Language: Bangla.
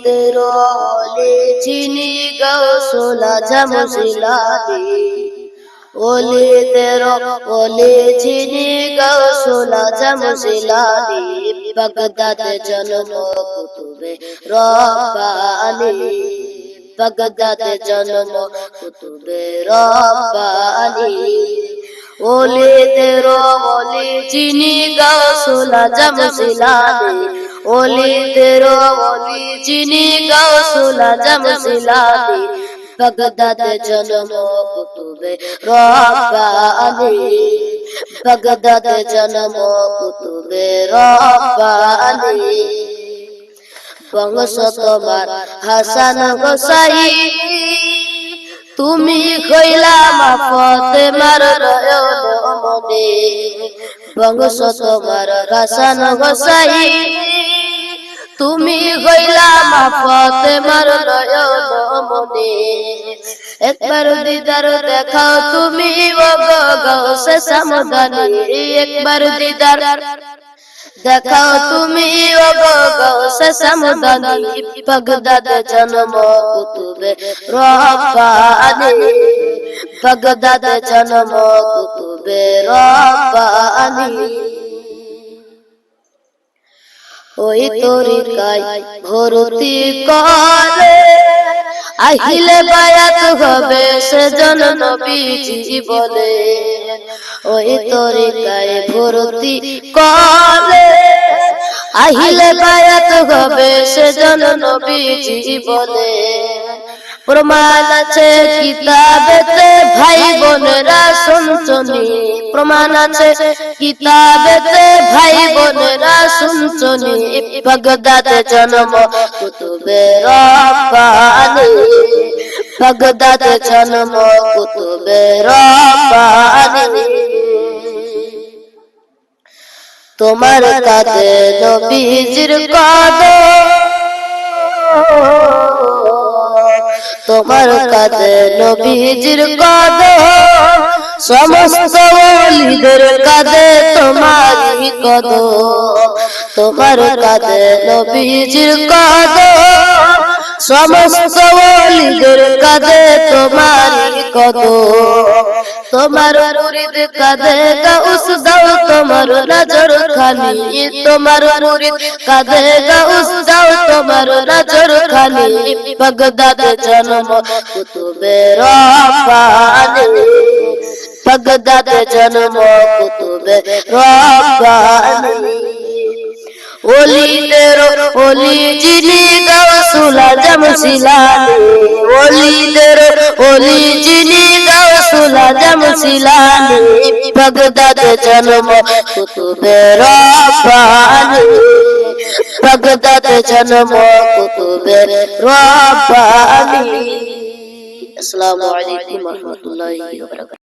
তেরো ওলি চিনি গাউসুল আজম জিলানী ওলি তেরো ওলি চিনি গাউসুল আজম জিলানী বাগদাদে জন্ম কুতুবে রব্বানী বাগদাদে জন্ম কুতুবে রব্বানী ওলি তেরো ওলি চিনি গাউসুল আজম জিলানী ওলি তেরো ওলি চিনি গাউসুল আজম জিলানী বাগদাদে জন্ম কুতুবে রব্বানী বাগদাদে জন্ম কুতুবে রব্বানী বংশ তোমার হাসান গোসাই তুমি কইলা মা ফাতেমার নয়ন মনে বংশ তোমার হাসান গোসাই তুমি কইলা মা ফাতেমার নয়ন মনে একবার দিদার দেখাও তুমি ও গাউসে সামদানি একবার দিদার দেখাও তুমি ও গাউসে সামদানি বাগদাদে জন্ম কুতুবে রব্বানী বাগদাদে জন্ম কুতুবে রব্বানী ওই তরিকায় ভর্তি করে আহিলে বায়াত হবে সেজন নবীজি বলে ওই তরিকায় ভর্তি করে আহিলে বায়াত হবে সেজন নবীজি বলে প্রমাণ আছে কিতাবেতে ভাই বোনেরা শুনছনি প্রমাণ আছে কিতাবেতে ভাই বোনেরা শুনছনি বাগদাদে জন্ম কুতুবে রব্বানী বাগদাদে জন্ম কুতুবে রব্বানী তোমার কাঁধে নবীজির কদম তোমার কাঁধে নবীজির কদম সমস্ত ওলিদের কাঁধে তোমারই কদম তোমার কাঁধে নবীজির কদম সমস্ত ওলিদের কাঁধে তোমারই কদম তোমার মুরিদ কাঁধে গাউস দাও তোমার নজর খানি তোমার মুরিদ কাঁধে গাউস দাও তোমার নজর খানি বাগদাদে জন্ম কুতুবে রব্বানী বাগদাদে জন্ম কুতুবে রব্বানী ওলি তেরো ওলি চিনি গাউসুল আজম জিলানী ওলি তেরো ওলি চিনি গাউসুল আজম জিলানী বাগদাদে জন্ম কুতুবে রব্বানী বাগদাদে জন্ম কুতুবে রব্বানী। আসসালামু আলাইকুম ওয়া রাহমাতুল্লাহি ওয়া বারাকাতুহু।